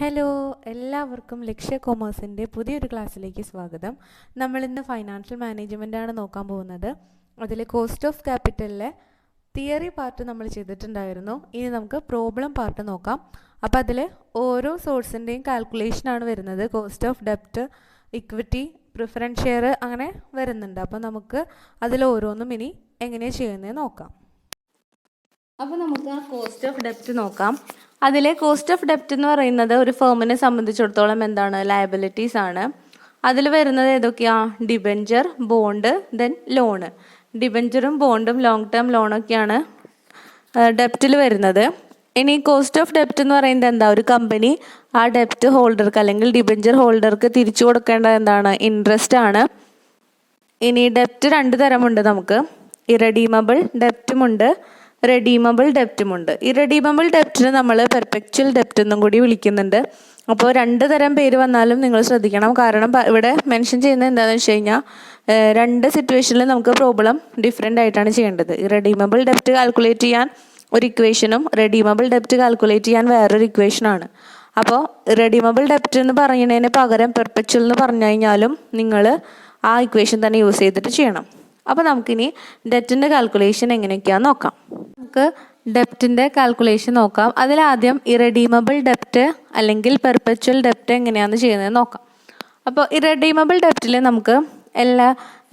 Hello, എല്ലാവർക്കും ലക്ഷ്യ കൊമേഴ്സിൻ്റെ പുതിയൊരു ക്ലാസ്സിലേക്ക് സ്വാഗതം. നമ്മളിന്ന് ഫൈനാൻഷ്യൽ മാനേജ്മെൻറ്റാണ് നോക്കാൻ പോകുന്നത്. അതിൽ കോസ്റ്റ് ഓഫ് ക്യാപിറ്റലിലെ തിയറി പാർട്ട് നമ്മൾ ചെയ്തിട്ടുണ്ടായിരുന്നു. ഇനി നമുക്ക് പ്രോബ്ലം പാർട്ട് നോക്കാം. അപ്പോൾ അതിൽ ഓരോ സോഴ്സിൻ്റെയും കാൽക്കുലേഷനാണ് വരുന്നത്. കോസ്റ്റ് ഓഫ് ഡെപ്റ്റ്, ഇക്വിറ്റി, പ്രിഫറൻസ് ഷെയർ അങ്ങനെ വരുന്നുണ്ട്. അപ്പോൾ നമുക്ക് അതിൽ ഓരോന്നും ഇനി എങ്ങനെയാണ് ചെയ്യുന്നത് നോക്കാം. അപ്പോൾ നമുക്ക് ആ കോസ്റ്റ് ഓഫ് ഡെപ്റ്റ് നോക്കാം. അതിലെ കോസ്റ്റ് ഓഫ് ഡെപ്റ്റ് എന്ന് പറയുന്നത് ഒരു ഫേമിനെ സംബന്ധിച്ചിടത്തോളം എന്താണ്, ലയബിലിറ്റീസ് ആണ്. അതിൽ വരുന്നത് ഏതൊക്കെയാ? Debenture, bond, then loan. ഡിബെഞ്ചറും ബോണ്ടും ലോങ് ടേം ലോണൊക്കെയാണ് ഡെപ്റ്റിൽ വരുന്നത്. ഇനി കോസ്റ്റ് ഓഫ് ഡെപ്റ്റ് എന്ന് പറയുന്നത് എന്താ? ഒരു കമ്പനി ആ ഡെപ്റ്റ് ഹോൾഡർക്ക് അല്ലെങ്കിൽ ഡിബെഞ്ചർ ഹോൾഡർക്ക് തിരിച്ചു കൊടുക്കേണ്ടത് എന്താണ്? ഇൻട്രസ്റ്റ് ആണ്. ഇനി ഡെപ്റ്റ് രണ്ട് തരമുണ്ട് നമുക്ക്. ഇറഡീമബിൾ ഡെപ്റ്റുമുണ്ട്, റെഡീമബിൾ ഡെപ്റ്റുമുണ്ട്. ഇറഡീമബിൾ ഡെപ്റ്റിന് നമ്മൾ പെർപെക്ച്വൽ ഡെപ്റ്റ് എന്നും കൂടി വിളിക്കുന്നുണ്ട്. അപ്പോൾ രണ്ട് തരം പേര് വന്നാലും നിങ്ങൾ ശ്രദ്ധിക്കണം. കാരണം ഇവിടെ മെൻഷൻ ചെയ്യുന്നത് എന്താണെന്ന് വെച്ച് കഴിഞ്ഞാൽ രണ്ട് സിറ്റുവേഷനിൽ നമുക്ക് പ്രോബ്ലം ഡിഫറെൻ്റ് ആയിട്ടാണ് ചെയ്യേണ്ടത്. ഇറഡീമബിൾ ഡെപ്റ്റ് കാൽക്കുലേറ്റ് ചെയ്യാൻ ഒരു ഇക്വേഷനും റെഡീമബിൾ ഡെപ്റ്റ് കാൽക്കുലേറ്റ് ചെയ്യാൻ വേറൊരു ഇക്വേഷനാണ്. അപ്പോൾ റെഡീമബിൾ ഡെപ്റ്റ് എന്ന് പറയുന്നതിന് പകരം പെർപെക്ച്വൽ എന്ന് പറഞ്ഞു കഴിഞ്ഞാലും നിങ്ങൾ ആ ഇക്വേഷൻ തന്നെ യൂസ് ചെയ്തിട്ട് ചെയ്യണം. അപ്പോൾ നമുക്കിനി ഡെപ്റ്റിൻ്റെ കാൽക്കുലേഷൻ എങ്ങനെയൊക്കെയാണെന്ന് നോക്കാം. നമുക്ക് ഡെപ്റ്റിൻ്റെ കാൽക്കുലേഷൻ നോക്കാം. അതിലാദ്യം ഇറഡീമബിൾ ഡെപ്റ്റ് അല്ലെങ്കിൽ പെർപെച്വൽ ഡെപ്റ്റ് എങ്ങനെയാണെന്ന് ചെയ്യുന്നത് നോക്കാം. അപ്പോൾ ഇറഡീമബിൾ ഡെപ്റ്റിൽ നമുക്ക്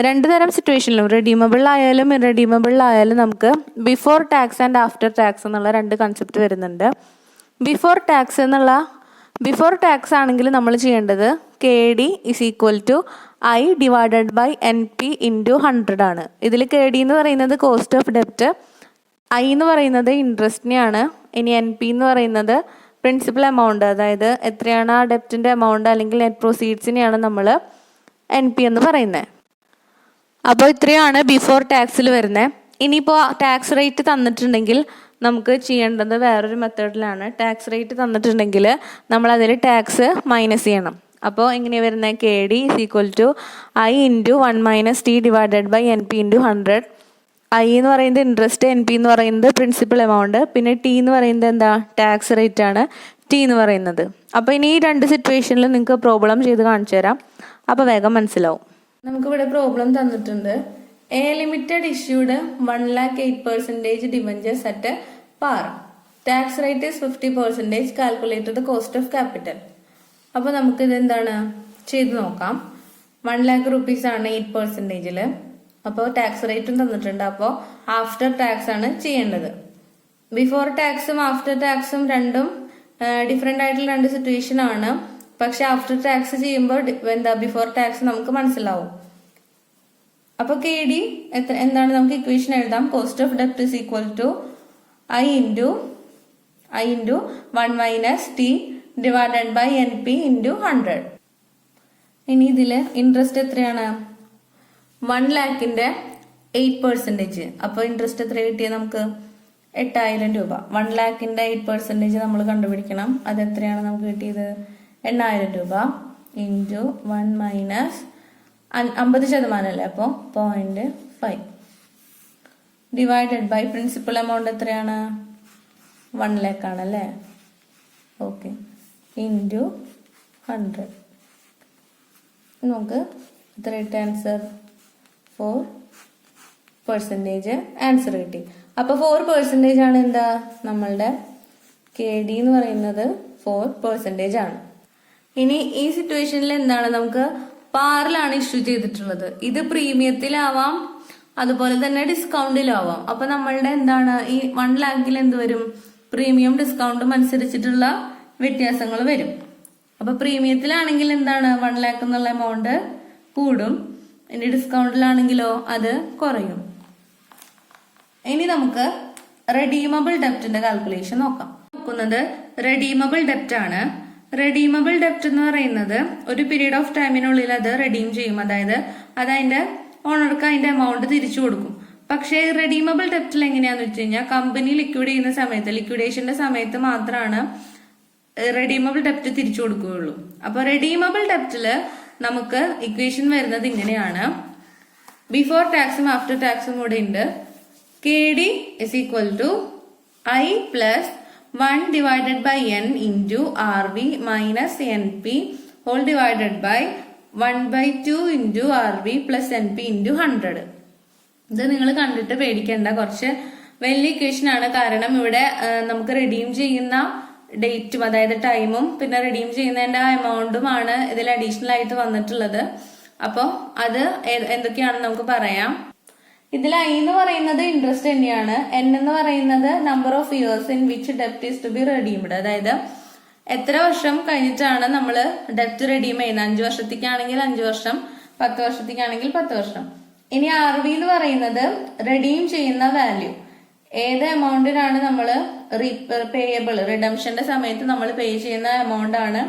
രണ്ട് തരം സിറ്റുവേഷനിലും റെഡീമബിൾ ആയാലും ഇറഡീമബിൾ ആയാലും നമുക്ക് before tax and after tax എന്നുള്ള രണ്ട് കൺസെപ്റ്റ് വരുന്നുണ്ട്. ബിഫോർ ടാക്സ് ആണെങ്കിൽ നമ്മൾ ചെയ്യേണ്ടത് KD is equal to I divided by NP into 100 ആണ്. ഇതിൽ KD എന്ന് പറയുന്നത് കോസ്റ്റ് ഓഫ് ഡെപ്റ്റ്, I എന്ന് പറയുന്നത് ഇൻട്രസ്റ്റിനെയാണ്. ഇനി NP എന്ന് പറയുന്നത് പ്രിൻസിപ്പൽ എമൗണ്ട്, അതായത് എത്രയാണ് ആ ഡെപ്റ്റിൻ്റെ എമൗണ്ട് അല്ലെങ്കിൽ നെറ്റ് പ്രൊസീഡ്സിനെയാണ് നമ്മൾ NP എന്ന് പറയുന്നത്. അപ്പോൾ ഇത്രയാണ് ബിഫോർ ടാക്സിൽ വരുന്നത്. ഇനിയിപ്പോൾ ടാക്സ് റേറ്റ് തന്നിട്ടുണ്ടെങ്കിൽ നമുക്ക് ചെയ്യേണ്ടത് വേറൊരു മെത്തേഡിലാണ്. ടാക്സ് റേറ്റ് തന്നിട്ടുണ്ടെങ്കിൽ നമ്മളതിൽ ടാക്സ് മൈനസ് ചെയ്യണം. അപ്പോൾ എങ്ങനെയാണ് വരുന്നത്? KD is equal to I into 1 - T divided by NP into 100. I എന്ന് പറയുന്നത് ഇൻട്രസ്റ്റ്, NP എന്ന് പറയുന്നത് പ്രിൻസിപ്പൽ എമൗണ്ട്, പിന്നെ T എന്ന് പറയുന്നത് എന്താ? ടാക്സ് റേറ്റ് ആണ് T എന്ന് പറയുന്നത്. അപ്പോൾ ഇനി ഈ രണ്ട് സിറ്റുവേഷനിൽ നിങ്ങൾക്ക് പ്രോബ്ലം ചെയ്ത് കാണിച്ചു തരാം. അപ്പോൾ വേഗം മനസ്സിലാവും. നമുക്കിവിടെ പ്രോബ്ലം തന്നിട്ടുണ്ട്. A Limited issued 1,08,000 debentures at par. Tax rate is 50%. Calculate the cost of capital. അപ്പോൾ നമുക്കിത് എന്താണ് ചെയ്ത് നോക്കാം. 1,00,000 rupees ആണ് 8%. അപ്പോൾ ടാക്സ് റേറ്റും തന്നിട്ടുണ്ട്. അപ്പോൾ ആഫ്റ്റർ ടാക്സ് ആണ് ചെയ്യേണ്ടത്. ബിഫോർ ടാക്സും ആഫ്റ്റർ ടാക്സും രണ്ടും ഡിഫറെൻ്റ് ആയിട്ടുള്ള രണ്ട് സിറ്റുവേഷൻ ആണ്. പക്ഷെ ആഫ്റ്റർ ടാക്സ് ചെയ്യുമ്പോൾ എന്താ ബിഫോർ ടാക്സ് നമുക്ക് മനസ്സിലാവും. അപ്പോൾ KD എന്താണ്? നമുക്ക് ഇക്വേഷൻ എഴുതാം. കോസ്റ്റ് ഓഫ് ഡെപ്റ്റ് is equal to I into 1 - T divided by NP into 100. ഇനി ഇതിൽ ഇൻട്രസ്റ്റ് എത്രയാണ്? 1,00,000ന്റെ 8%. അപ്പോൾ ഇൻട്രസ്റ്റ് എത്ര കിട്ടിയത് നമുക്ക്? 8,000 രൂപ. 1,00,000ന്റെ 8% നമ്മൾ കണ്ടുപിടിക്കണം. അത് എത്രയാണ് നമുക്ക് കിട്ടിയത്? 8,000 രൂപ ഇൻറ്റു 1 - 50% അല്ലേ, അപ്പോൾ 0.5 ഡിവൈഡഡ് ബൈ പ്രിൻസിപ്പൽ എമൗണ്ട് എത്രയാണ്? 1,00,000 ആണല്ലേ. Okay, into 100. നമുക്ക് എത്ര കിട്ടി ആൻസർ? 4% ആൻസർ കിട്ടി. അപ്പോൾ 4% ആണ് എന്താ നമ്മളുടെ KD എന്ന് പറയുന്നത് 4% ആണ്. ഇനി ഈ സിറ്റുവേഷനിൽ എന്താണ് നമുക്ക് പാറിലാണ് ഇഷ്യൂ ചെയ്തിട്ടുള്ളത്. ഇത് പ്രീമിയത്തിലാവാം, അതുപോലെ തന്നെ ഡിസ്കൗണ്ടിലാവാം. അപ്പൊ നമ്മളുടെ എന്താണ് ഈ 1,00,000 എന്ത് വരും? പ്രീമിയം ഡിസ്കൗണ്ടും അനുസരിച്ചിട്ടുള്ള വ്യത്യാസങ്ങൾ വരും. അപ്പൊ പ്രീമിയത്തിലാണെങ്കിൽ എന്താണ് 1,00,000 എന്നുള്ള എമൗണ്ട് കൂടും. ഇനി ഡിസ്കൗണ്ടിലാണെങ്കിലോ അത് കുറയും. ഇനി നമുക്ക് റെഡീമബിൾ ഡെപ്റ്റിന്റെ കാൽക്കുലേഷൻ നോക്കാം. നോക്കുന്നത് റെഡീമബിൾ ഡെപ്റ്റ് ആണ്. റെഡീമബിൾ ഡെപ്റ്റ് എന്ന് പറയുന്നത് ഒരു പീരീഡ് ഓഫ് ടൈമിനുള്ളിൽ അത് റെഡീം ചെയ്യും. അതായത് അത് അതിന്റെ ഓണർക്ക് അതിന്റെ എമൗണ്ട് തിരിച്ചു കൊടുക്കും. പക്ഷേ റെഡീമബിൾ ഡെപ്റ്റിൽ എങ്ങനെയാന്ന് വെച്ച് കഴിഞ്ഞാൽ കമ്പനി ലിക്വിഡ് ചെയ്യുന്ന സമയത്ത്, ലിക്വിഡേഷന്റെ സമയത്ത് മാത്രമാണ് റെഡീമബിൾ ഡെപ്റ്റ് തിരിച്ചു കൊടുക്കുകയുള്ളൂ. അപ്പൊ റെഡീമബിൾ ഡെപ്റ്റില് നമുക്ക് ഇക്വേഷൻ വരുന്നത് ഇങ്ങനെയാണ്. ബിഫോർ ടാക്സും ആഫ്റ്റർ ടാക്സും കൂടെ ഉണ്ട്. KD is equal to I plus 1 divided by n into RV minus NP whole divided by 1 by 2 into RV plus NP into 100. ഇത് നിങ്ങൾ കണ്ടിട്ട് പേടിക്കേണ്ട, കുറച്ച് വലിയ ഇക്വേഷൻ ആണ്. കാരണം ഇവിടെ നമുക്ക് റെഡീം ചെയ്യുന്ന ഡേറ്റും അതായത് ടൈമും പിന്നെ റെഡീം ചെയ്യുന്നതിന്റെ ആ എമൗണ്ടുമാണ് ഇതിൽ അഡീഷണൽ ആയിട്ട് വന്നിട്ടുള്ളത്. അപ്പോൾ അത് എന്തൊക്കെയാണെന്ന് നമുക്ക് പറയാം. ഇതിൽ I എന്ന് പറയുന്നത് ഇൻട്രസ്റ്റ് തന്നെയാണ്. N എന്ന് പറയുന്നത് number of years in which ഡെപ്റ്റ് ഈസ് ടു ബി റെഡീംഡ്, അതായത് എത്ര വർഷം കഴിഞ്ഞിട്ടാണ് നമ്മൾ ഡെപ്റ്റ് റെഡീം ചെയ്യുന്നത്. 5 വർഷത്തേക്കാണെങ്കിൽ 5 വർഷം, 10 വർഷത്തേക്കാണെങ്കിൽ 10 വർഷം. ഇനി RV എന്ന് പറയുന്നത് റെഡീം ചെയ്യുന്ന വാല്യൂ, ഏത് എമൗണ്ടിനാണ് നമ്മൾ പേയബിൾ റിഡംഷന്റെ സമയത്ത് നമ്മൾ പേ ചെയ്യുന്ന എമൗണ്ട് ആണ്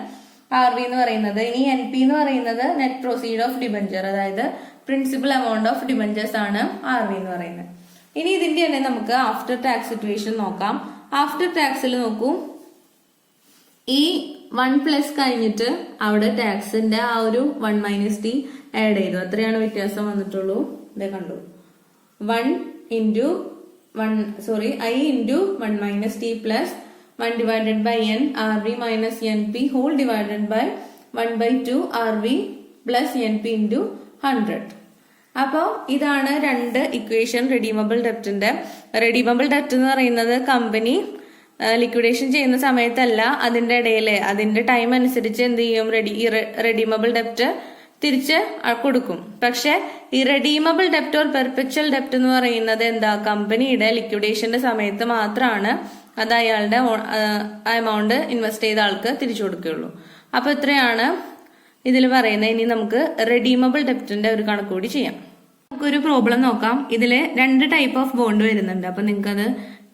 RV എന്ന് പറയുന്നത്. ഇനി NP എന്ന് പറയുന്നത് നെറ്റ് പ്രൊസീഡ് ഓഫ് ഡിബഞ്ചർ, അതായത് പ്രിൻസിപ്പൽ എമൗണ്ട് ഓഫ് ഡിബഞ്ചേഴ്സ് ആണ് RV എന്ന് പറയുന്നത്. ഇനി ഇതിന്റെ തന്നെ നമുക്ക് ആഫ്റ്റർ ടാക്സ് സിറ്റുവേഷൻ നോക്കാം. ആഫ്റ്റർ ടാക്സിൽ നോക്കൂ, ഈ 1+ കഴിഞ്ഞിട്ട് അവിടെ ടാക്സിന്റെ ആ ഒരു 1 - t ആഡ് ചെയ്തു, അത്രയാണ് വ്യത്യാസം വന്നിട്ടുള്ളൂ. ഇതേ കണ്ടു, I into 1 - t plus 1 divided by n RV minus NP whole divided by 1 by 2 RV plus NP into 100. അപ്പോൾ ഇതാണ് രണ്ട് ഇക്വേഷൻ റെഡീമബിൾ ഡെപ്റ്റിന്റെ. റെഡീമബിൾ ഡെപ്റ്റ് എന്ന് പറയുന്നത് കമ്പനി ലിക്വിഡേഷൻ ചെയ്യുന്ന സമയത്തല്ല, അതിന്റെ ഇടയിൽ അതിന്റെ ടൈം അനുസരിച്ച് എന്ത് ചെയ്യും, റെഡീമബിൾ ഡെപ്റ്റ് തിരിച്ച് കൊടുക്കും. പക്ഷെ ഈ റെഡീമബിൾ ഡെപ്റ്റ് ഓർ പെർപെച്വൽ ഡെപ്റ്റ് എന്ന് പറയുന്നത് എന്താ, കമ്പനിയുടെ ലിക്വിഡേഷന്റെ സമയത്ത് മാത്രമാണ് അത് അയാളുടെ എമൗണ്ട് ഇൻവെസ്റ്റ് ചെയ്ത ആൾക്ക് തിരിച്ചു കൊടുക്കുകയുള്ളൂ. അപ്പൊ ഇത്രയാണ് ഇതിൽ പറയുന്നത്. ഇനി നമുക്ക് റെഡീമബിൾ ഡെപ്റ്റിന്റെ ഒരു കണക്ക് കൂടി ചെയ്യാം. നമുക്കൊരു പ്രോബ്ലം നോക്കാം. ഇതില് 2 ടൈപ്പ് ഓഫ് ബോണ്ട് വരുന്നുണ്ട്, അപ്പൊ നിങ്ങൾക്ക് അത്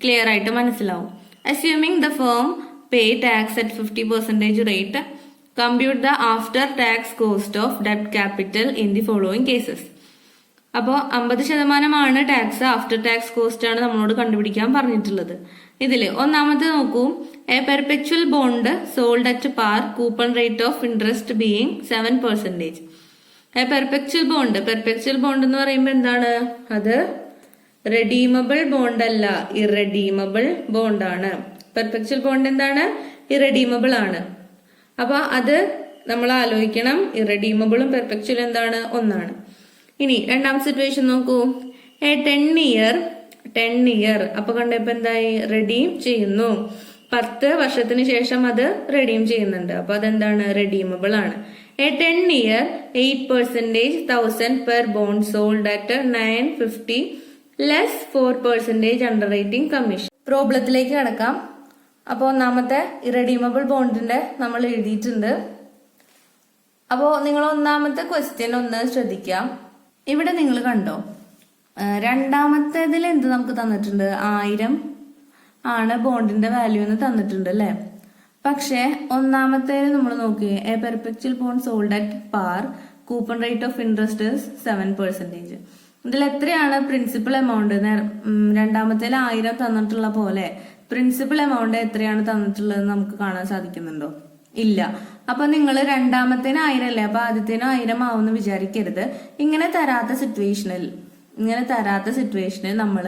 ക്ലിയർ ആയിട്ട് മനസ്സിലാവും. Assuming the firm pay tax at 50% rate, compute the after tax cost of ഡെപ്റ്റ് capital in the following cases. അപ്പോൾ 50% ടാക്സ്, ആഫ്റ്റർ ടാക്സ് കോസ്റ്റ് ആണ് നമ്മളോട് കണ്ടുപിടിക്കാൻ പറഞ്ഞിട്ടുള്ളത്. ഇതില് ഒന്നാമത്തെ നോക്കൂ, a perpetual bond sold at par, coupon rate of interest being 7%. A perpetual bond എന്ന് പറയുമ്പോൾ എന്താണ്, അത് റെഡീമബിൾ ബോണ്ട് അല്ല, ഇറഡീമബിൾ ബോണ്ട് ആണ്. പെർപെച്വൽ ബോണ്ട് എന്താണ്, ഇറഡീമബിൾ ആണ്. അപ്പൊ അത് നമ്മൾ ആലോചിക്കണം, ഇറഡീമബിളും പെർപെച്വലും എന്താണ്, ഒന്നാണ്. ഇനി രണ്ടാമത്തെ സിറ്റുവേഷൻ നോക്കൂ, എ 10 ഇയർ അപ്പൊ കണ്ടപ്പോ എന്തായി, റെഡീം ചെയ്യുന്നു. 10 വർഷത്തിന് ശേഷം അത് റെഡീം ചെയ്യുന്നുണ്ട്, അപ്പൊ അതെന്താണ്, റെഡീമബിൾ ആണ്. A 10 year 8% 1000 per bond sold at 950 less 4% underwriting commission. പ്രോബ്ലത്തിലേക്ക് കടക്കാം. അപ്പോൾ ഒന്നാമത്തെ ഇറഡീമബിൾ ബോണ്ടിന്റെ നമ്മൾ എഴുതിയിട്ടുണ്ട്. അപ്പോ നിങ്ങൾ ഒന്നാമത്തെ ക്വസ്റ്റ്യൻ ഒന്ന് ശ്രദ്ധിക്കാം. ഇവിടെ നിങ്ങൾ കണ്ടോ, രണ്ടാമത്തേതിൽ എന്ത് നമുക്ക് തന്നിട്ടുണ്ട്, 1000 ആണ് ബോണ്ടിന്റെ വാല്യൂ എന്ന് തന്നിട്ടുണ്ട് അല്ലെ. പക്ഷെ ഒന്നാമത്തേത് നമ്മൾ നോക്കിയേ, a perpetual bond sold at par, coupon rate of interest 7%. ഇതിൽ എത്രയാണ് പ്രിൻസിപ്പൽ എമൗണ്ട്, രണ്ടാമത്തേൽ 1000 തന്നിട്ടുള്ള പോലെ പ്രിൻസിപ്പൽ എമൗണ്ട് എത്രയാണ് തന്നിട്ടുള്ളത് നമുക്ക് കാണാൻ സാധിക്കുന്നുണ്ടോ, ഇല്ല. അപ്പൊ നിങ്ങൾ രണ്ടാമത്തേന് 1000 അല്ലേ, അപ്പൊ ആദ്യത്തേനും 1000 ആവുമെന്ന് വിചാരിക്കരുത്. ഇങ്ങനെ തരാത്ത സിറ്റുവേഷനിൽ നമ്മൾ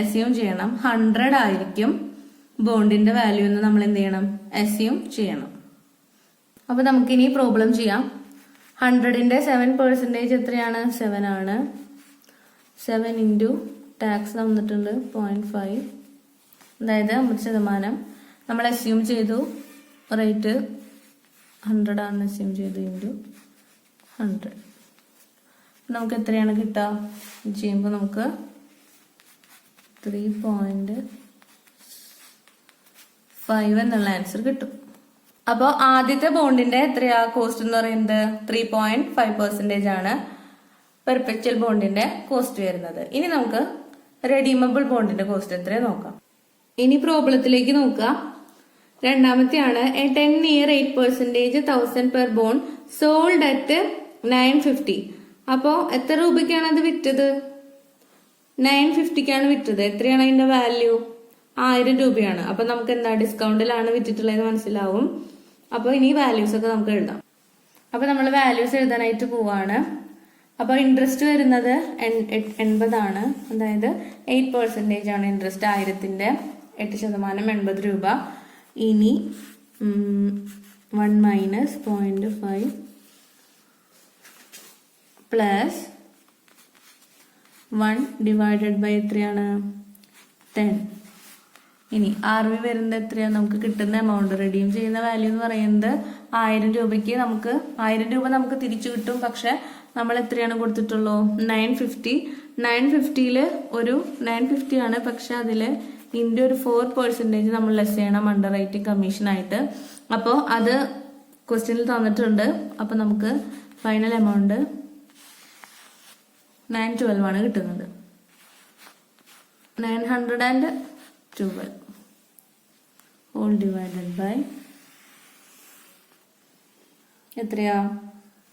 അസ്യൂം ചെയ്യണം 100 ആയിരിക്കും ബോണ്ടിന്റെ വാല്യൂ എന്ന് നമ്മൾ എന്ത് ചെയ്യണം, അസ്യൂം ചെയ്യണം. അപ്പൊ നമുക്കിനി പ്രോബ്ലം ചെയ്യാം. 100ന്റെ 7% എത്രയാണ്, 7 ആണ്. 7 ഇൻറ്റു ടാക്സ് തന്നിട്ടുണ്ട് 0.5, അതായത് 50%. നമ്മൾ അസ്യൂം ചെയ്തു റേറ്റ് 100 ആണ് അസ്യൂം ചെയ്തു ഇൻറ്റു 100. നമുക്ക് എത്രയാണ് കിട്ടുക ചെയ്യുമ്പോൾ നമുക്ക് 3.5 എന്നുള്ള ആൻസർ കിട്ടും. അപ്പോൾ ആദ്യത്തെ ബോണ്ടിന്റെ എത്രയാ കോസ്റ്റ് എന്ന് പറയുന്നത് 3.5% ആണ് പെർപെച്വൽ ബോണ്ടിന്റെ കോസ്റ്റ് വരുന്നത്. ഇനി നമുക്ക് റെഡീമബിൾ ബോണ്ടിന്റെ കോസ്റ്റ് എത്ര നോക്കാം. ഇനി പ്രോബ്ലത്തിലേക്ക് നോക്കാം. രണ്ടാമത്തെയാണ് a 10 year 8% 1000 per bond sold at 950. അപ്പോ എത്ര രൂപയ്ക്കാണ് അത് വിറ്റത്, 950ക്കാണ് വിറ്റത്. എത്രയാണ് അതിന്റെ വാല്യൂ, 1000 രൂപയാണ്. അപ്പൊ നമുക്ക് എന്താ ഡിസ്കൗണ്ടിലാണ് വിറ്റിട്ടുള്ളതെന്ന് മനസ്സിലാവും. അപ്പൊ ഇനി വാല്യൂസ് ഒക്കെ നമുക്ക് എഴുതാം. അപ്പൊ നമ്മൾ വാല്യൂസ് എഴുതാനായിട്ട് പോവാണ്. അപ്പൊ ഇൻട്രസ്റ്റ് വരുന്നത് 80 ആണ്, അതായത് 8% ആണ് ഇൻട്രസ്റ്റ്. 1000ന്റെ 8% 80 രൂപ. ഇനി 1 മൈനസ് 0.5 പ്ലസ് 1 ഡിവൈഡഡ് ബൈ എത്രയാണ് 10. ഇനി RV വരുന്നത് എത്രയാണ്? നമുക്ക് കിട്ടുന്ന എമൗണ്ട് റെഡീം ചെയ്യുന്ന വാല്യൂ എന്ന് പറയുന്നത് 1000 രൂപയ്ക്ക് നമുക്ക് 1000 രൂപ നമുക്ക് തിരിച്ചു കിട്ടും. പക്ഷെ നമ്മൾ എത്രയാണ് കൊടുത്തിട്ടുള്ളൂ? 950. 950 ഒരു 950 ആണ്. പക്ഷെ അതിൽ ഇതിൻ്റെ ഒരു 4% നമ്മൾ ലെസ് ചെയ്യണം അണ്ടർ റൈറ്റിംഗ് കമ്മീഷൻ ആയിട്ട്. അപ്പോൾ അത് ക്വസ്റ്റ്യനിൽ തന്നിട്ടുണ്ട്. അപ്പോൾ നമുക്ക് ഫൈനൽ എമൗണ്ട് 912 ആണ് കിട്ടുന്നത്. 912 ഹോൾ ഡിവൈഡഡ് ബൈ എത്രയാ?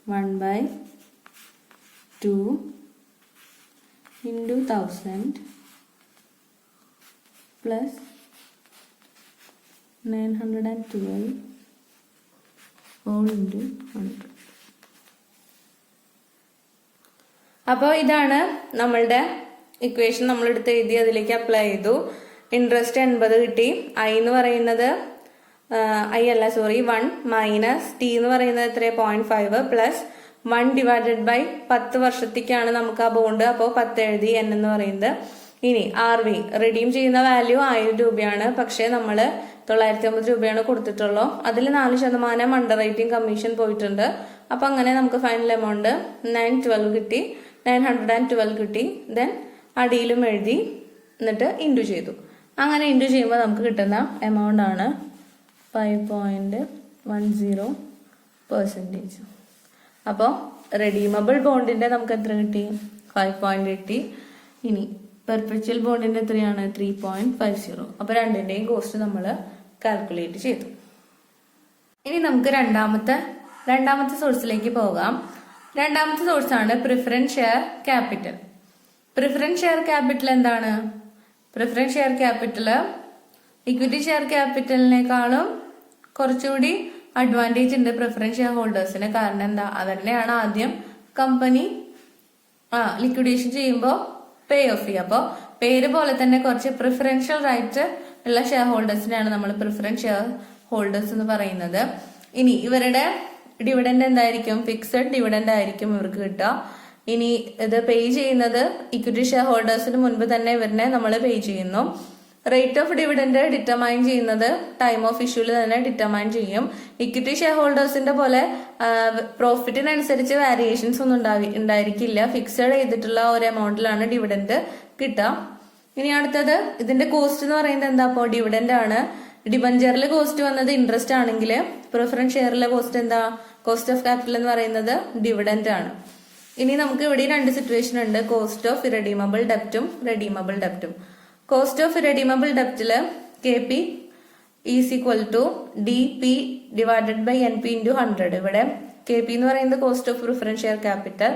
1/2 into 1000 plus 912 whole into 100. അപ്പോൾ ഇതാണ് നമ്മളുടെ ഇക്വേഷൻ. നമ്മൾ എടുത്ത് എഴുതി അതിലേക്ക് അപ്ലൈ ചെയ്തു. ഇൻട്രസ്റ്റ് 80 കിട്ടി. I എന്ന് പറയുന്നത് 1 മൈനസ് ടി എന്ന് പറയുന്നത് എത്ര? 0.5 പ്ലസ് 1 ഡിവൈഡഡ് ബൈ 10 വർഷത്തേക്കാണ് നമുക്ക് ആ ബോണ്ട്. അപ്പോൾ 10 എഴുതി. N എന്ന് പറയുന്നത്. ഇനി RV റിഡീം ചെയ്യുന്ന വാല്യൂ 1000 രൂപയാണ്. പക്ഷേ നമ്മൾ 950 രൂപയാണ് കൊടുത്തിട്ടുള്ളൂ. അതിൽ 4% അണ്ടർ റൈറ്റിംഗ് കമ്മീഷൻ പോയിട്ടുണ്ട്. അപ്പം അങ്ങനെ നമുക്ക് ഫൈനൽ എമൗണ്ട് 912 കിട്ടി. 912 കിട്ടി. ദെൻ അടിയിലും എഴുതി, എന്നിട്ട് ഇൻറ്റു ചെയ്തു. അങ്ങനെ ഇൻറ്റു ചെയ്യുമ്പോൾ നമുക്ക് കിട്ടുന്ന എമൗണ്ട് ആണ് 5.10%. അപ്പോൾ റെഡീമബിൾ ബോണ്ടിന്റെ നമുക്ക് എത്ര കിട്ടി? 5.80. ഇനി പെർപെച്വൽ ബോണ്ടിന്റെ എത്രയാണ്? 3.50. അപ്പോൾ രണ്ടിന്റെയും കോസ്റ്റ് നമ്മൾ കാൽക്കുലേറ്റ് ചെയ്തു. ഇനി നമുക്ക് രണ്ടാമത്തെ സോഴ്സിലേക്ക് പോകാം. രണ്ടാമത്തെ സോഴ്സാണ് preference share capital. Preference share capital എന്താണ്? Preference share capital equity share ക്യാപിറ്റലിനേക്കാളും കുറച്ചുകൂടി അഡ്വാൻറ്റേജ് ഉണ്ട് പ്രിഫറൻസ് ഷെയർ ഹോൾഡേഴ്സിന്. കാരണം എന്താ? അവരുടെയാണ് ആദ്യം കമ്പനി ലിക്വിഡേഷൻ ചെയ്യുമ്പോൾ പേ ഓഫ് ചെയ്യുക. അപ്പോൾ പേര് പോലെ തന്നെ കുറച്ച് പ്രിഫറൻഷ്യൽ റൈറ്റ് ഉള്ള ഷെയർ ഹോൾഡേഴ്സിനെയാണ് നമ്മൾ പ്രിഫറൻസ് ഷെയർ ഹോൾഡേഴ്സ് എന്ന് പറയുന്നത്. ഇനി ഇവരുടെ ഡിവിഡൻഡ് എന്തായിരിക്കും? ഫിക്സഡ് ഡിവിഡൻഡ് ആയിരിക്കും ഇവർക്ക് കിട്ടുക. ഇനി ഇത് പേ ചെയ്യുന്നത് ഇക്വിറ്റി ഷെയർ ഹോൾഡേഴ്സിന് മുൻപ് തന്നെ ഇവരിനെ നമ്മൾ പേ ചെയ്യുന്നു. റേറ്റ് ഓഫ് ഡിവിഡൻഡ് ഡിറ്റർമൈൻ ചെയ്യുന്നത് ടൈം ഓഫ് ഇഷ്യൂവിൽ തന്നെ ഡിറ്റർമൈൻ ചെയ്യും. ഇക്വിറ്റി ഷെയർ ഹോൾഡേഴ്സിന്റെ പോലെ പ്രോഫിറ്റിനനുസരിച്ച് വേരിയേഷൻസ് ഒന്നും ഉണ്ടായിരിക്കില്ല. ഫിക്സഡ് ചെയ്തിട്ടുള്ള ഒരു എമൗണ്ടിലാണ് ഡിവിഡൻഡ് കിട്ടുക. ഇനി അടുത്തത് ഇതിന്റെ കോസ്റ്റ് എന്ന് പറയുന്നത് എന്താ? അപ്പോൾ ഡിവിഡൻഡ് ആണ്. ഡിബഞ്ചറിൽ കോസ്റ്റ് വന്നത് ഇൻട്രസ്റ്റ് ആണെങ്കിൽ പ്രിഫറൻസ് ഷെയറിലെ കോസ്റ്റ് എന്താ? കോസ്റ്റ് ഓഫ് ക്യാപിറ്റൽ എന്ന് പറയുന്നത് ഡിവിഡൻഡ് ആണ്. ഇനി നമുക്ക് ഇവിടെ 2 സിറ്റുവേഷൻ ഉണ്ട്. കോസ്റ്റ് ഓഫ് ഇറഡീമബിൾ ഡെപ്റ്റും റെഡീമബിൾ ഡെപ്റ്റും. കോസ്റ്റ് ഓഫ് ഇറഡീമബിൾ ഡെപ്റ്റില് KP is equal to DP divided by NP into 100. ഇവിടെ KP എന്ന് പറയുന്നത് cost of preference share capital,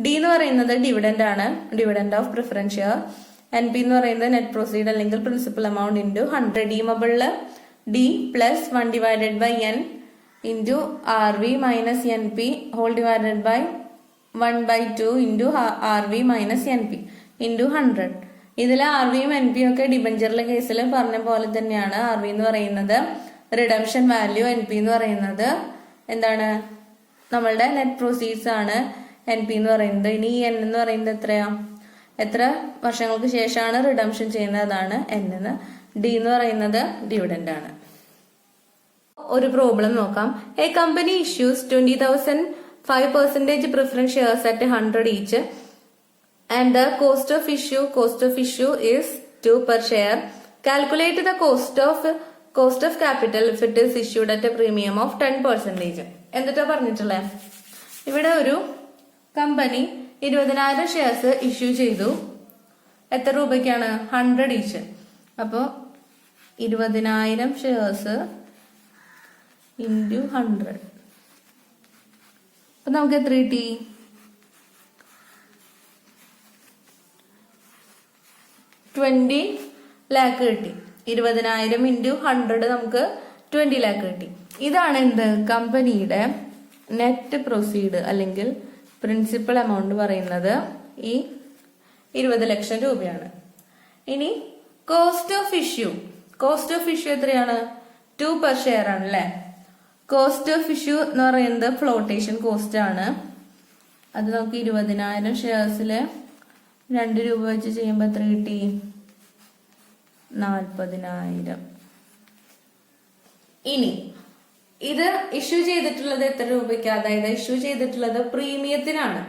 D എന്ന് പറയുന്നത് ഡിവിഡൻഡ് ആണ്, dividend of preference share, NP എന്ന് പറയുന്നത് നെറ്റ് പ്രൊസീഡ് അല്ലെങ്കിൽ പ്രിൻസിപ്പൽ എമൗണ്ട് ഇൻറ്റു 100. റെഡീമബിളില് D plus 1 divided by N into RV minus NP whole divided by 1/2 into RV minus NP into 100. ഇതിൽ RVയും NPയും ഒക്കെ ഡിബഞ്ചറിലെ കേസിൽ പറഞ്ഞ പോലെ തന്നെയാണ്. RV എന്ന് പറയുന്നത് റിഡംഷൻ വാല്യൂ, NP എന്ന് പറയുന്നത് എന്താണ്? നമ്മളുടെ നെറ്റ് പ്രൊസീഡ്സ് ആണ് NP എന്ന് പറയുന്നത്. ഇനി ഈ N എന്ന് പറയുന്നത് എത്രയാ? എത്ര വർഷങ്ങൾക്ക് ശേഷമാണ് റിഡംഷൻ ചെയ്യുന്നത്? അതാണ് N എന്ന്. D എന്ന് പറയുന്നത് ഡിവിഡൻഡ് ആണ്. ഒരു പ്രോബ്ലം നോക്കാം. A company issues 20,000 5% preference shares at 100 each, and the cost of issue is 2 per share. Calculate the cost of capital if it is issued at a premium of 10%. എന്നിട്ടാ പറഞ്ഞിട്ടുള്ളേ? ഇവിടെ ഒരു company 20,000 shares issue ചെയ്തു. എത്ര രൂപയ്ക്കാണ്? 100 each. അപ്പോൾ 20,000 shares into 100. അപ്പൊ നമുക്ക് എത്ര കിട്ടി? 20 lakh കിട്ടി. 20,000 ഇൻറ്റു 100 നമുക്ക് 20 lakh കിട്ടി. ഇതാണ് എന്ത്? കമ്പനിയുടെ നെറ്റ് പ്രൊസീഡ് അല്ലെങ്കിൽ പ്രിൻസിപ്പൽ എമൗണ്ട് പറയുന്നത് ഈ 20 ലക്ഷം രൂപയാണ്. ഇനി കോസ്റ്റ് ഓഫ് ഇഷ്യൂ എത്രയാണ്? 2 പെർ ഷെയർ ആണ് അല്ലേ. കോസ്റ്റ് ഓഫ് ഇഷ്യൂ എന്ന് പറയുന്നത് ഫ്ലോട്ടേഷൻ കോസ്റ്റ് ആണ്. അത് നമുക്ക് 20,000 ഷെയർസിൽ 2 രൂപ വെച്ച് ചെയ്യുമ്പോൾ എത്ര കിട്ടി? 40,000. ഇനി ഇത് ഇഷ്യൂ ചെയ്തിട്ടുള്ളത് എത്ര രൂപയ്ക്ക്? അതായത് ഇഷ്യൂ ചെയ്തിട്ടുള്ളത് പ്രീമിയത്തിനാണ്.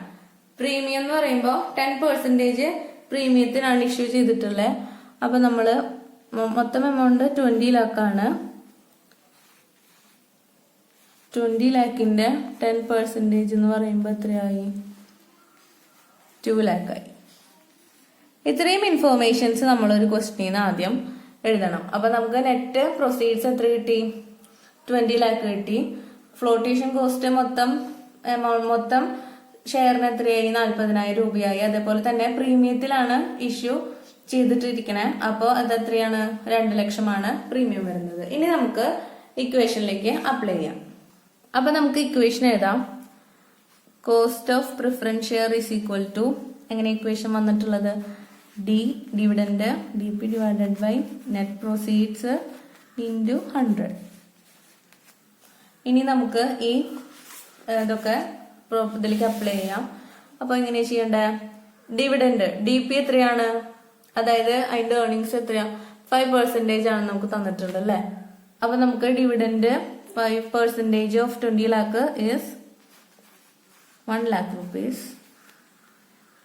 പ്രീമിയം എന്ന് പറയുമ്പോൾ 10% പ്രീമിയത്തിനാണ് ഇഷ്യൂ ചെയ്തിട്ടുള്ളത്. അപ്പൊ നമ്മള് മൊത്തം എമൗണ്ട് 20 ലാഖാണ്. 20 ലാഖിന്റെ 10% എന്ന് പറയുമ്പോൾ എത്രയായി? 2 ലാഖായി. ഇത്രയും ഇൻഫോർമേഷൻസ് നമ്മളൊരു ക്വസ്റ്റ്യന് ആദ്യം എഴുതണം. അപ്പൊ നമുക്ക് നെറ്റ് പ്രൊസീഡ്സ് എത്ര കിട്ടി? 20 ലാഖ് കിട്ടി. ഫ്ലോട്ടേഷൻ കോസ്റ്റ് മൊത്തം ഷെയറിന് എത്രയായി? 40,000 രൂപയായി. അതേപോലെ തന്നെ പ്രീമിയത്തിലാണ് ഇഷ്യൂ ചെയ്തിട്ടിരിക്കണേ. അപ്പോൾ അത് എത്രയാണ്? 2 ലക്ഷമാണ് പ്രീമിയം വരുന്നത്. ഇനി നമുക്ക് ഇക്വേഷനിലേക്ക് അപ്ലൈ ചെയ്യാം. അപ്പൊ നമുക്ക് ഇക്വേഷൻ എഴുതാം. Cost of preference share is equal to, എങ്ങനെ ഇക്വേഷൻ വന്നിട്ടുള്ളത്? D dividend DP divided by net proceeds into 100. ഇനി നമുക്ക് ഈ ഇതൊക്കെ ഇതിലേക്ക് അപ്ലൈ ചെയ്യാം. അപ്പൊ എങ്ങനെയാ ചെയ്യണ്ടേ? ഡിവിഡൻഡ് DP എത്രയാണ്? അതായത് അതിന്റെ ഏർണിങ്സ് എത്രയാ? 5% ആണ് നമുക്ക് തന്നിട്ടുള്ളത് അല്ലെ. അപ്പൊ നമുക്ക് dividend 5% of 20 lakh is 1 lakh rupees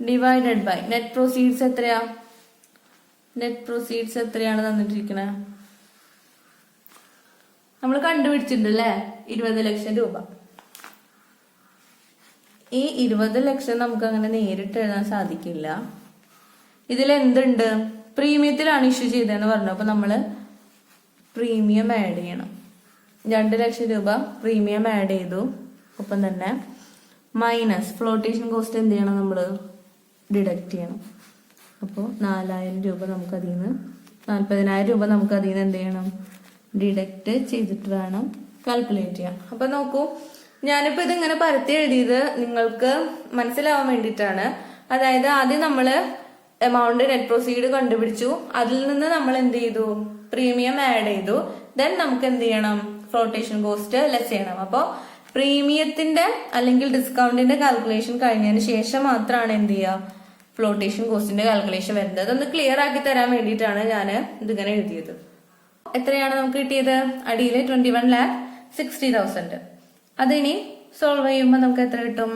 divided by net proceeds എത്രയാ? നെറ്റ് പ്രൊസീഡ്സ് എത്രയാണ് തന്നിട്ടിരിക്കണേ? നമ്മൾ കണ്ടുപിടിച്ചിട്ടുണ്ട് അല്ലേ? 20 ലക്ഷം രൂപ. ഈ 20 ലക്ഷം നമുക്ക് അങ്ങനെ നേരിട്ട് എഴുതാൻ സാധിക്കില്ല. ഇതിൽ എന്തുണ്ട്? പ്രീമിയത്തിലാണ് ഇഷ്യൂ ചെയ്തതെന്ന് പറഞ്ഞു. അപ്പൊ നമ്മള് പ്രീമിയം ആഡ് ചെയ്യണം. 2 ലക്ഷം രൂപ പ്രീമിയം ആഡ് ചെയ്തു. ഒപ്പം തന്നെ മൈനസ് ഫ്ലോട്ടേഷൻ കോസ്റ്റ് എന്ത് ചെയ്യണം? നമ്മള് ഡിഡക്ട് ചെയ്യണം. അപ്പോൾ 4,000 രൂപ നമുക്ക് അതിൽ നിന്ന് 40,000 രൂപ നമുക്ക് അതിൽ നിന്ന് എന്ത് ചെയ്യണം? ഡിഡക്ട് ചെയ്തിട്ട് വേണം കാൽക്കുലേറ്റ് ചെയ്യാം. അപ്പൊ നോക്കൂ, ഞാനിപ്പോ ഇതിങ്ങനെ പരത്തി എഴുതിയത് നിങ്ങൾക്ക് മനസ്സിലാവാൻ വേണ്ടിയിട്ടാണ്. അതായത് ആദ്യം നമ്മള് എമൗണ്ട് നെറ്റ് പ്രൊസീഡ് കണ്ടുപിടിച്ചു. അതിൽ നിന്ന് നമ്മൾ എന്ത് ചെയ്തു? പ്രീമിയം ആഡ് ചെയ്തു. ദെൻ നമുക്ക് എന്ത് ചെയ്യണം? ഫ്ലോട്ടേഷൻ കോസ്റ്റ് ലെസ് ചെയ്യണം. അപ്പോൾ പ്രീമിയത്തിന്റെ അല്ലെങ്കിൽ ഡിസ്കൗണ്ടിന്റെ കാൽക്കുലേഷൻ കഴിഞ്ഞതിന് ശേഷം മാത്രമാണ് എന്ത് ചെയ്യുക? ഫ്ലോട്ടേഷൻ കോസ്റ്റിന്റെ കാൽക്കുലേഷൻ വരുന്നത്. അതൊന്ന് ക്ലിയർ ആക്കി തരാൻ വേണ്ടിയിട്ടാണ് ഞാൻ ഇതിങ്ങനെ എഴുതിയത്. എത്രയാണ് നമുക്ക് കിട്ടിയത്? അടിയിൽ 21,60,000. അതിനി സോൾവ് ചെയ്യുമ്പോൾ നമുക്ക് എത്ര കിട്ടും?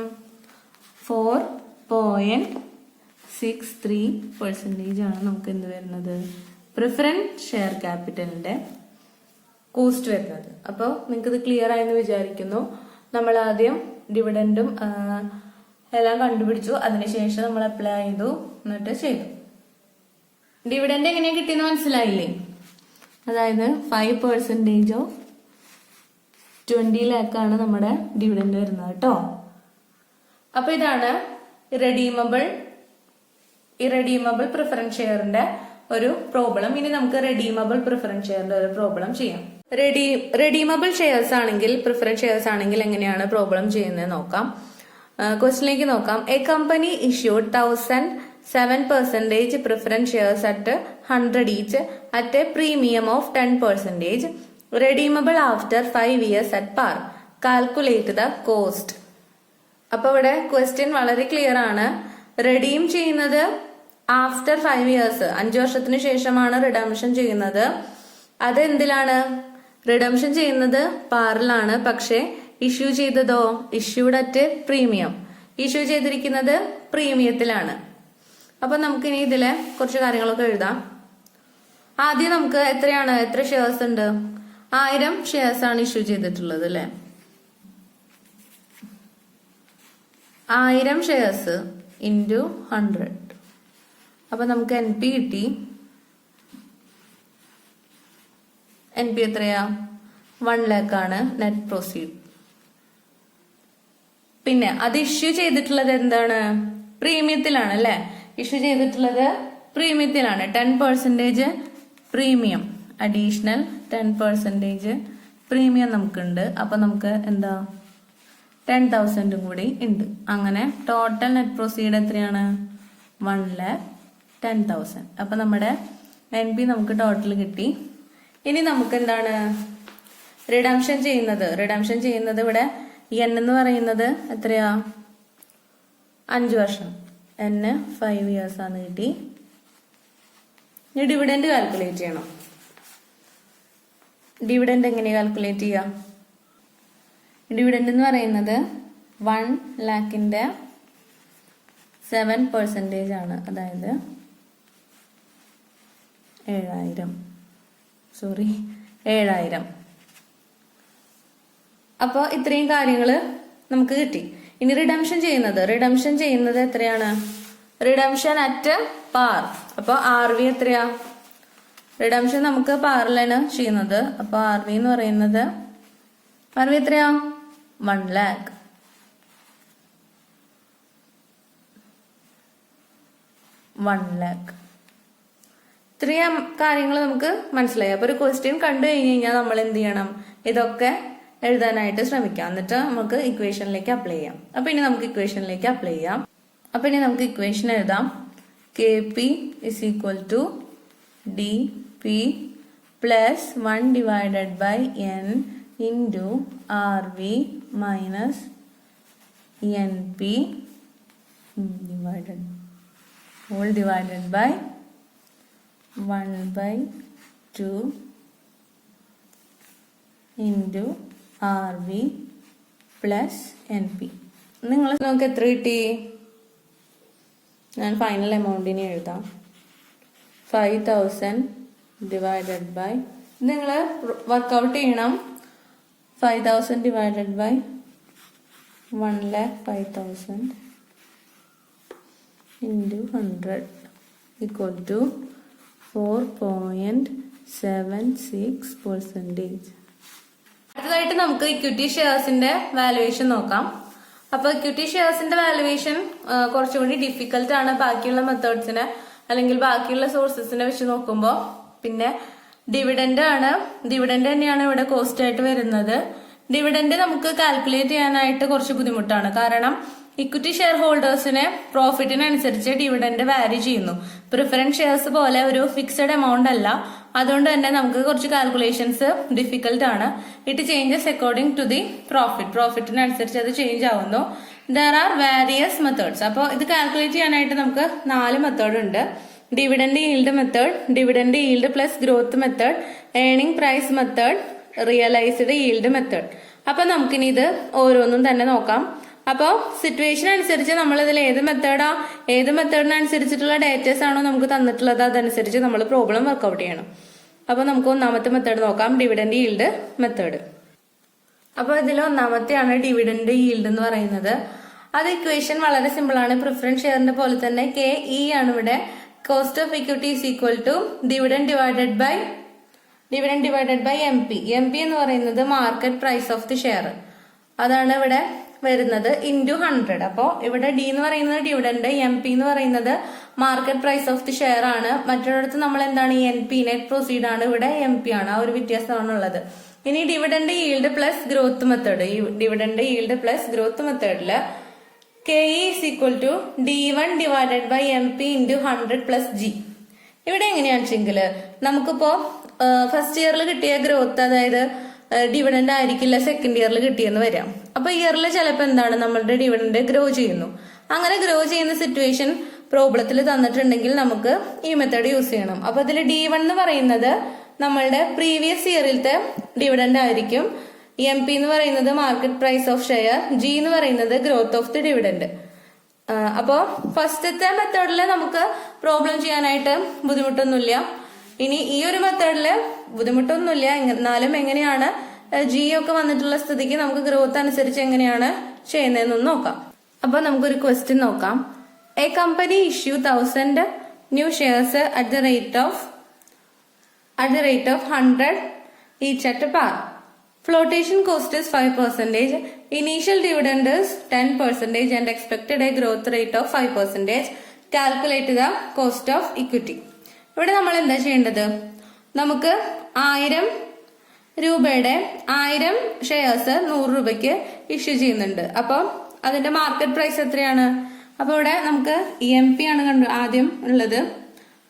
4.63% ആണ് നമുക്ക് എന്ത് വരുന്നത്? പ്രിഫറൻസ് ഷെയർ ക്യാപിറ്റലിന്റെ കോസ്റ്റ് വരുന്നത്. അപ്പോൾ നിങ്ങൾക്ക് ഇത് ക്ലിയർ ആയെന്ന് വിചാരിക്കുന്നു. നമ്മൾ ആദ്യം ഡിവിഡൻഡും എല്ലാം കണ്ടുപിടിച്ചു. അതിനുശേഷം നമ്മൾ അപ്ലൈ ചെയ്തു, എന്നിട്ട് ചെയ്തു. ഡിവിഡൻഡ് എങ്ങനെയാ കിട്ടിയെന്ന് മനസ്സിലായില്ലേ? അതായത് 5% ഓഫ് 20 ലാഖാണ് നമ്മുടെ ഡിവിഡൻഡ് വരുന്നത് കേട്ടോ. അപ്പൊ ഇതാണ് ഇറഡീമബിൾ പ്രിഫറൻസ് ഷെയറിന്റെ ഒരു പ്രോബ്ലം. ഇനി നമുക്ക് റെഡീമബിൾ പ്രിഫറൻസ് ഷെയറിന്റെ ഒരു പ്രോബ്ലം ചെയ്യാം. റെഡീമബിൾ ഷെയർസ് ആണെങ്കിൽ, പ്രിഫറൻസ് ഷെയർസ് ആണെങ്കിൽ എങ്ങനെയാണ് പ്രോബ്ലം ചെയ്യുന്നത് നോക്കാം. ക്വസ്റ്റിലേക്ക് നോക്കാം. A company issued 1,007% preference shares at 100 each at A premium of 10%, redeemable after 5 years at par. Calculate the cost. അപ്പൊ ഇവിടെ ക്വസ്റ്റ്യൻ വളരെ ക്ലിയർ ആണ്. റെഡീം ചെയ്യുന്നത് ആഫ്റ്റർ 5 ഇയേഴ്സ്, 5 വർഷത്തിന് ശേഷമാണ് റിഡംഷൻ ചെയ്യുന്നത്. അത് എന്തിലാണ്? റിഡംഷൻ ചെയ്യുന്നത് പാറിലാണ്. പക്ഷെ ഇഷ്യൂ ചെയ്തതോ? Issued at premium. ഇഷ്യൂ ചെയ്തിരിക്കുന്നത് പ്രീമിയത്തിലാണ്. അപ്പൊ നമുക്കിനി ഇതിലെ കുറച്ച് കാര്യങ്ങളൊക്കെ എഴുതാം. ആദ്യം നമുക്ക് എത്ര ഷെയർസ് ഉണ്ട്? 1000 ഷെയർസ് ആണ് ഇഷ്യൂ ചെയ്തിട്ടുള്ളത് അല്ലെ. 1000 ഷെയർസ് ഇൻറ്റു 100. അപ്പൊ നമുക്ക് NP കിട്ടി. NP എത്രയാ? 1 ലാഖ് ആണ് നെറ്റ് പ്രൊസീഡ്. പിന്നെ അത് ഇഷ്യൂ ചെയ്തിട്ടുള്ളത് എന്താണ്? പ്രീമിയത്തിലാണ് അല്ലെ. ഇഷ്യൂ ചെയ്തിട്ടുള്ളത് പ്രീമിയത്തിലാണ്. 10% പ്രീമിയം, അഡീഷണൽ 10% പ്രീമിയം നമുക്കുണ്ട്. അപ്പൊ നമുക്ക് എന്താ 10,000 കൂടി ഉണ്ട്. അങ്ങനെ ടോട്ടൽ നെറ്റ് പ്രൊസീഡ് എത്രയാണ്? 1,10,000. അപ്പൊ നമ്മുടെ NP നമുക്ക് ടോട്ടൽ കിട്ടി. ഇനി നമുക്ക് എന്താണ് റിഡംഷൻ ചെയ്യുന്നത് ഇവിടെ n എന്ന് പറയുന്നത് എത്രയാ? 5 വർഷം. n 5 years ആണ് കിട്ടി. ഇനി ഡിവിഡൻഡ് കാൽക്കുലേറ്റ് ചെയ്യണം. ഡിവിഡൻഡ് എങ്ങനെ കാൽക്കുലേറ്റ് ചെയ്യാം? ഡിവിഡൻഡ് എന്ന് പറയുന്നത് 1 lakhന്റെ 7% ആണ്. അതായത് 7000. അപ്പോൾ ഇത്രയും കാര്യങ്ങൾ നമുക്ക് കിട്ടി. ഇനി റിഡംഷൻ ചെയ്യുന്നത് എത്രയാണ്? Redemption at par. അപ്പോൾ RV എത്രയാ? റിഡംഷൻ നമുക്ക് പാറിലാണ് ചെയ്യുന്നത്. അപ്പോൾ RV എന്ന് പറയുന്നത് എത്രയാ? 1 lakh. ഇത്രയും കാര്യങ്ങൾ നമുക്ക് മനസ്സിലായി. അപ്പൊ ഒരു ക്വസ്റ്റ്യൻ കണ്ടു കഴിഞ്ഞാൽ നമ്മൾ എന്ത് ചെയ്യണം? ഇതൊക്കെ എഴുതാനായിട്ട് ശ്രമിക്കാം. എന്നിട്ട് നമുക്ക് ഇക്വേഷനിലേക്ക് അപ്ലൈ ചെയ്യാം. അപ്പൊ ഇനി നമുക്ക് ഇക്വേഷൻ എഴുതാം. KP is equal to DP plus 1 divided by N into RV minus NP divided by 1/2 into RV plus NP. നമുക്ക് എത്ര കിട്ടി? ഞാൻ ഫൈനൽ എമൗണ്ടിനെ എഴുതാം. 5000 divided by, നിങ്ങൾ വർക്കൗട്ട് ചെയ്യണം. 5000 divided by 1,05,000 into 100 equal to 4.76%. അടുത്തതായിട്ട് നമുക്ക് ഇക്വിറ്റി ഷെയർസിന്റെ വാലുവേഷൻ നോക്കാം. അപ്പൊ ഇക്വിറ്റി ഷെയർസിന്റെ വാലുവേഷൻ കുറച്ചുകൂടി ഡിഫിക്കൽട്ട് ആണ് ബാക്കിയുള്ള മെത്തേഡ്സിനെ അല്ലെങ്കിൽ ബാക്കിയുള്ള സോഴ്സസിനെ വെച്ച് നോക്കുമ്പോൾ. പിന്നെ ഡിവിഡൻഡ് തന്നെയാണ് ഇവിടെ കോസ്റ്റ് ആയിട്ട് വരുന്നത്. ഡിവിഡൻഡ് നമുക്ക് കാൽക്കുലേറ്റ് ചെയ്യാനായിട്ട് കുറച്ച് ബുദ്ധിമുട്ടാണ്. കാരണം ഇക്വിറ്റി ഷെയർ ഹോൾഡേഴ്സിന് പ്രോഫിറ്റിനനുസരിച്ച് ഡിവിഡൻഡ് വാരി ചെയ്യുന്നു. പ്രിഫറൻസ് ഷെയർസ് പോലെ ഒരു ഫിക്സഡ് എമൗണ്ട് അല്ല. അതുകൊണ്ട് തന്നെ നമുക്ക് കുറച്ച് കാൽക്കുലേഷൻസ് ഡിഫിക്കൽട്ട് ആണ്. It changes according to the പ്രോഫിറ്റിനനുസരിച്ച് അത് ചേഞ്ച് ആവുന്നു. There are various methods. അപ്പോൾ ഇത് കാൽക്കുലേറ്റ് ചെയ്യാനായിട്ട് നമുക്ക് 4 മെത്തേഡ് ഉണ്ട്. Dividend yield method, dividend yield plus growth method, earning price method, realised yield method. അപ്പൊ നമുക്കിനി ഇത് ഓരോന്നും തന്നെ നോക്കാം. അപ്പോൾ സിറ്റുവേഷൻ അനുസരിച്ച് നമ്മൾ ഇതിൽ ഏത് മെത്തേഡിനനുസരിച്ചിട്ടുള്ള ഡേറ്റസ് ആണോ നമുക്ക് തന്നിട്ടുള്ളത് അതനുസരിച്ച് നമ്മൾ പ്രോബ്ലം വർക്ക്ഔട്ട് ചെയ്യണം. അപ്പോൾ നമുക്ക് ഒന്നാമത്തെ മെത്തേഡ് നോക്കാം, ഡിവിഡൻഡ് ഈൽഡ് മെത്തേഡ്. അപ്പോൾ ഇതിൽ ഒന്നാമത്തെയാണ് ഡിവിഡൻഡ് ഈൽഡ് എന്ന് പറയുന്നത്. അത് ഇക്വേഷൻ വളരെ സിമ്പിൾ ആണ്. പ്രിഫറൻസ് ഷെയറിന്റെ പോലെ തന്നെ KE ആണ് ഇവിടെ. Cost of equity is equal to dividend divided by MP. MP എന്ന് പറയുന്നത് market price of the share. അതാണ് ഇവിടെ വരുന്നത് ഇൻറ്റു 100. അപ്പോൾ ഇവിടെ D എന്ന് പറയുന്നത് ഡിവിഡൻഡ്, MP എന്ന് പറയുന്നത് market price of the share ആണ്. മറ്റൊരിടത്ത് നമ്മൾ എന്താണ് NP നെറ്റ് പ്രൊസീഡ് ആണ്, ഇവിടെ MP ആണ്. ആ ഒരു വ്യത്യാസമാണ് ഉള്ളത്. ഇനി dividend yield plus growth method. Dividend yield plus growth മെത്തേഡില് KE is equal to D1 divided by MP into 100 plus G. ഇവിടെ എങ്ങനെയാണെന്ന് വെച്ചെങ്കിൽ നമുക്കിപ്പോ ഫസ്റ്റ് ഇയറിൽ കിട്ടിയ ഗ്രോത്ത്, അതായത് ഡിവിഡൻഡ് ആയിരിക്കില്ല സെക്കൻഡ് ഇയറിൽ കിട്ടിയെന്ന് വരാം. അപ്പൊ ഇയറിൽ ചിലപ്പോൾ എന്താണ് നമ്മളുടെ ഡിവിഡൻഡ് ഗ്രോ ചെയ്യുന്നു. അങ്ങനെ ഗ്രോ ചെയ്യുന്ന സിറ്റുവേഷൻ പ്രോബ്ലത്തിൽ തന്നിട്ടുണ്ടെങ്കിൽ നമുക്ക് ഈ മെത്തേഡ് യൂസ് ചെയ്യണം. അപ്പൊ ഇതിൽ D1 എന്ന് പറയുന്നത് നമ്മളുടെ പ്രീവിയസ് ഇയറിലത്തെ ഡിവിഡൻഡ് ആയിരിക്കും. MP എന്ന് പറയുന്നത് market price of share, G എന്ന് പറയുന്നത് ഗ്രോത്ത് ഓഫ് ദി ഡിവിഡൻഡ്. അപ്പോൾ ഫസ്റ്റത്തെ മെത്തേഡിൽ നമുക്ക് പ്രോബ്ലം ചെയ്യാനായിട്ട് ബുദ്ധിമുട്ടൊന്നുമില്ല. ഇനി ഈ ഒരു മെത്തേഡില് ബുദ്ധിമുട്ടൊന്നുമില്ല. എന്നാലും എങ്ങനെയാണ് G ഒക്കെ വന്നിട്ടുള്ള സ്ഥിതിക്ക് നമുക്ക് ഗ്രോത്ത് അനുസരിച്ച് എങ്ങനെയാണ് ചെയ്യുന്നതെന്നൊന്ന് നോക്കാം. അപ്പൊ നമുക്കൊരു ക്വസ്റ്റ്യൻ നോക്കാം. A company issue 1000 new shares at the rate of 100 each at par. Flotation cost is 5%. Initial dividend is 10% and expected a growth rate of 5%. Calculate the cost of equity. ഇവിടെ നമ്മൾ എന്താ ചെയ്യേണ്ടത്? നമുക്ക് 1000 രൂപയുടെ 1000 ഷെയർസ് 100 രൂപയ്ക്ക് issue ചെയ്യുന്നുണ്ട്. അപ്പോൾ അതിന്റെ മാർക്കറ്റ് പ്രൈസ് എത്രയാണ്? അപ്പോൾ ഇവിടെ നമുക്ക് MP ആണ് ആദ്യം ഉള്ളത്.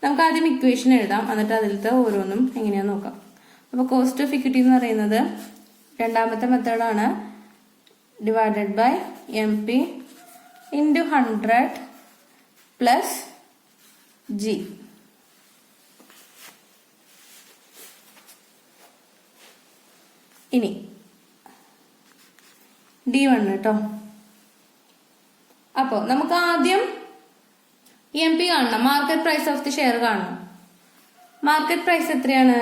നമുക്ക് ആദ്യം ഇക്വേഷൻ എഴുതാം, എന്നിട്ട് അതിലത്തെ ഓരോന്നും എങ്ങനെയാന്ന് നോക്കാം. അപ്പോൾ കോസ്റ്റ് ഓഫ് ഇക്വിറ്റി എന്ന് പറയുന്നത് രണ്ടാമത്തെ മെത്തേഡാണ് divided by MP into 100 plus G. ഇനി D1 കേട്ടോ. അപ്പോൾ നമുക്ക് ആദ്യം MP കാണണം, market price of the share കാണണം. മാർക്കറ്റ് പ്രൈസ് എത്രയാണ്?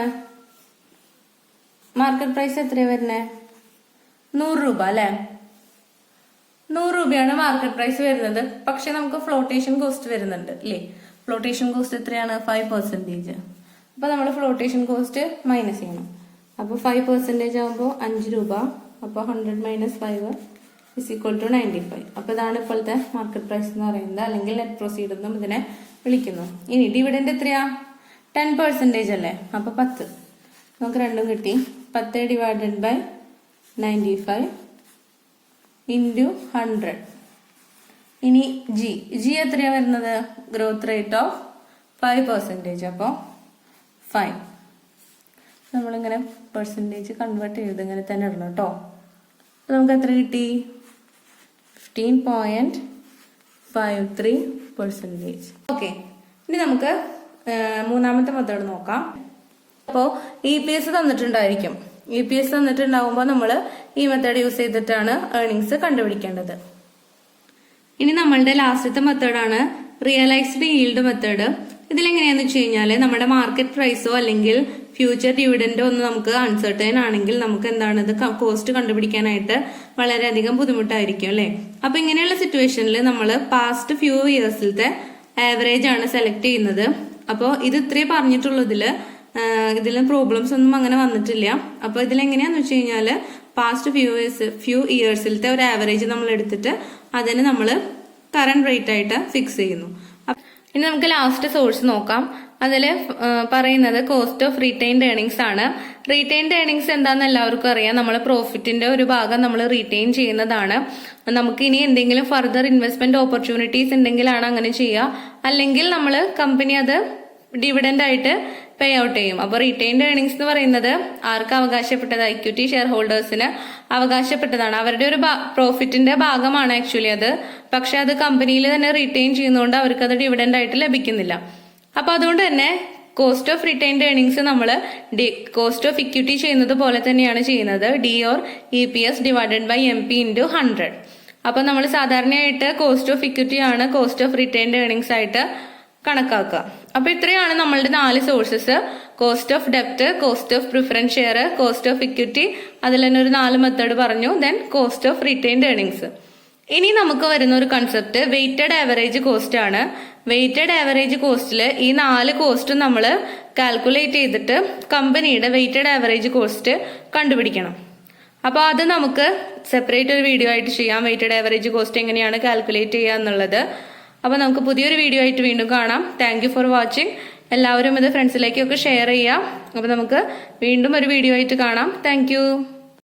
മാർക്കറ്റ് പ്രൈസ് എത്രയാണ് വരുന്നത്? 100 രൂപ അല്ലേ? 100 രൂപയാണ് മാർക്കറ്റ് പ്രൈസ് വരുന്നത്. പക്ഷെ നമുക്ക് ഫ്ലോട്ടേഷൻ കോസ്റ്റ് വരുന്നുണ്ട് അല്ലേ? ഫ്ലോട്ടേഷൻ കോസ്റ്റ് എത്രയാണ്? 5%. അപ്പൊ നമ്മൾ ഫ്ലോട്ടേഷൻ കോസ്റ്റ് മൈനസ് ചെയ്യണം. അപ്പോൾ 5% ആകുമ്പോൾ 5 രൂപ. അപ്പോൾ 100 മൈനസ് 5 ഇസ് ഈക്വൽ ടു 95. അപ്പോൾ ഇതാണ് ഇപ്പോഴത്തെ മാർക്കറ്റ് പ്രൈസ് എന്ന് പറയുന്നത്, അല്ലെങ്കിൽ നെറ്റ് പ്രൊസീഡ് എന്നും ഇതിനെ വിളിക്കുന്നു. ഇനി ഡിവിഡൻഡ് എത്രയാ? 10% അല്ലേ? അപ്പോൾ 10. നമുക്ക് രണ്ടും കിട്ടി. 10 ഡിവൈഡഡ് ബൈ 95 ഇൻറ്റു 100. ഇനി ജി എത്രയാണ് വരുന്നത്? Growth rate of 5%. അപ്പോൾ 5 നമ്മളിങ്ങനെ പെർസെൻറ്റേജ് കൺവേർട്ട് ചെയ്ത് ഇങ്ങനെ തന്നെ ഇടണം കേട്ടോ. അപ്പോൾ നമുക്ക് എത്ര കിട്ടി? 15.53%. ഓക്കെ, ഇനി നമുക്ക് മൂന്നാമത്തെ മെത്തേഡ് നോക്കാം. അപ്പോൾ EPS തന്നിട്ടുണ്ടായിരിക്കും. EPS തന്നിട്ടുണ്ടാകുമ്പോൾ നമ്മൾ ഈ മെത്തേഡ് യൂസ് ചെയ്തിട്ടാണ് ഏർണിങ്സ് കണ്ടുപിടിക്കേണ്ടത്. ഇനി നമ്മളുടെ ലാസ്റ്റത്തെ മെത്തേഡാണ് റിയലൈസ്ഡ് ഈൽഡ് മെത്തേഡ്. ഇതിലെങ്ങനെയാന്ന് വെച്ച് കഴിഞ്ഞാൽ നമ്മുടെ മാർക്കറ്റ് പ്രൈസോ അല്ലെങ്കിൽ ഫ്യൂച്ചർ ഡിവിഡൻഡോ ഒന്ന് നമുക്ക് അൺസർട്ടൈൻ ആണെങ്കിൽ നമുക്ക് എന്താണ് ഇത് കോസ്റ്റ് കണ്ടുപിടിക്കാനായിട്ട് വളരെയധികം ബുദ്ധിമുട്ടായിരിക്കും അല്ലേ? അപ്പൊ ഇങ്ങനെയുള്ള സിറ്റുവേഷനിൽ നമ്മൾ പാസ്റ്റ് ഫ്യൂ ഇയേഴ്സിലത്തെ ആവറേജ് ആണ് സെലക്ട് ചെയ്യുന്നത്. അപ്പോൾ ഇത് ഇത്രേ പറഞ്ഞിട്ടുള്ളതിൽ ഇതിലും പ്രോബ്ലംസ് ഒന്നും അങ്ങനെ വന്നിട്ടില്ല. അപ്പൊ ഇതിലെങ്ങനെയാന്ന് വെച്ച് കഴിഞ്ഞാല് പാസ്റ്റ് ഫ്യൂ ഇയേഴ്സിലത്തെ ഒരു ആവറേജ് നമ്മൾ എടുത്തിട്ട് അതിന് നമ്മൾ കറണ്ട് റേറ്റ് ആയിട്ട് ഫിക്സ് ചെയ്യുന്നു. ഇനി നമുക്ക് ലാസ്റ്റ് സോഴ്സ് നോക്കാം. അതിൽ പറയുന്നത് കോസ്റ്റ് ഓഫ് റീറ്റെയിൻഡ് ഏർണിങ്സ് ആണ്. റീറ്റെയിൻഡ് ഏർണിങ്സ് എന്താണെന്ന് എല്ലാവർക്കും അറിയാം. നമ്മൾ പ്രോഫിറ്റിന്റെ ഒരു ഭാഗം നമ്മൾ റീറ്റെയിൻ ചെയ്യുന്നതാണ്. നമുക്ക് ഇനി എന്തെങ്കിലും ഫർദർ ഇൻവെസ്റ്റ്മെന്റ് ഓപ്പർച്യൂണിറ്റീസ് ഉണ്ടെങ്കിലാണ് അങ്ങനെ ചെയ്യുക. അല്ലെങ്കിൽ നമ്മൾ കമ്പനി അത് ഡിവിഡൻഡ് ആയിട്ട് പേ ഔട്ട് ചെയ്യും. അപ്പോൾ റീറ്റെയിൻഡ് ഏർണിങ്സ് എന്ന് പറയുന്നത് ആർക്ക് അവകാശപ്പെട്ടത്? ഇക്വിറ്റി ഷെയർ ഹോൾഡേഴ്സിന് അവകാശപ്പെട്ടതാണ്. അവരുടെ ഒരു പ്രോഫിറ്റിന്റെ ഭാഗമാണ് ആക്ച്വലി അത്. പക്ഷെ അത് കമ്പനിയിൽ തന്നെ റീറ്റെയിൻ ചെയ്യുന്നതുകൊണ്ട് അവർക്ക് അത് ഡിവിഡൻഡ് ആയിട്ട് ലഭിക്കുന്നില്ല. അപ്പൊ അതുകൊണ്ട് തന്നെ കോസ്റ്റ് ഓഫ് റിറ്റൈൻഡ് ഏർണിങ്സ് നമ്മൾ കോസ്റ്റ് ഓഫ് ഇക്വിറ്റി ചെയ്യുന്നത് പോലെ തന്നെയാണ് ചെയ്യുന്നത്. D or EPS divided by MP into 100. അപ്പൊ നമ്മൾ സാധാരണയായിട്ട് കോസ്റ്റ് ഓഫ് ഇക്വിറ്റി ആണ് കോസ്റ്റ് ഓഫ് റിറ്റൈൻഡ് ഏർണിങ്സ് ആയിട്ട് കണക്കാക്കുക. അപ്പൊ ഇത്രയാണ് നമ്മളുടെ 4 സോഴ്സസ്: കോസ്റ്റ് ഓഫ് ഡെപ്റ്റ്, cost of preference share, cost of equity, അതിൽ തന്നെ ഒരു 4 മെത്തേഡ് പറഞ്ഞു, then cost of retained earnings. ഇനി നമുക്ക് വരുന്ന ഒരു കൺസെപ്റ്റ് വെയ്റ്റഡ് ആവറേജ് കോസ്റ്റ് ആണ്. വെയ്റ്റഡ് ആവറേജ് കോസ്റ്റിൽ ഈ 4 കോസ്റ്റും നമ്മൾ കാൽക്കുലേറ്റ് ചെയ്തിട്ട് കമ്പനിയുടെ വെയ്റ്റഡ് ആവറേജ് കോസ്റ്റ് കണ്ടുപിടിക്കണം. അപ്പോൾ അത് നമുക്ക് സെപ്പറേറ്റ് ഒരു വീഡിയോ ആയിട്ട് ചെയ്യാം, വെയ്റ്റഡ് ആവറേജ് കോസ്റ്റ് എങ്ങനെയാണ് കാൽക്കുലേറ്റ് ചെയ്യുക എന്നുള്ളത്. അപ്പോൾ നമുക്ക് പുതിയൊരു വീഡിയോ ആയിട്ട് വീണ്ടും കാണാം. Thank you for watching. എല്ലാവരും ഇത് ഫ്രണ്ട്സിലേക്കൊക്കെ ഷെയർ ചെയ്യാം. അപ്പോൾ നമുക്ക് വീണ്ടും ഒരു വീഡിയോ ആയിട്ട് കാണാം. താങ്ക്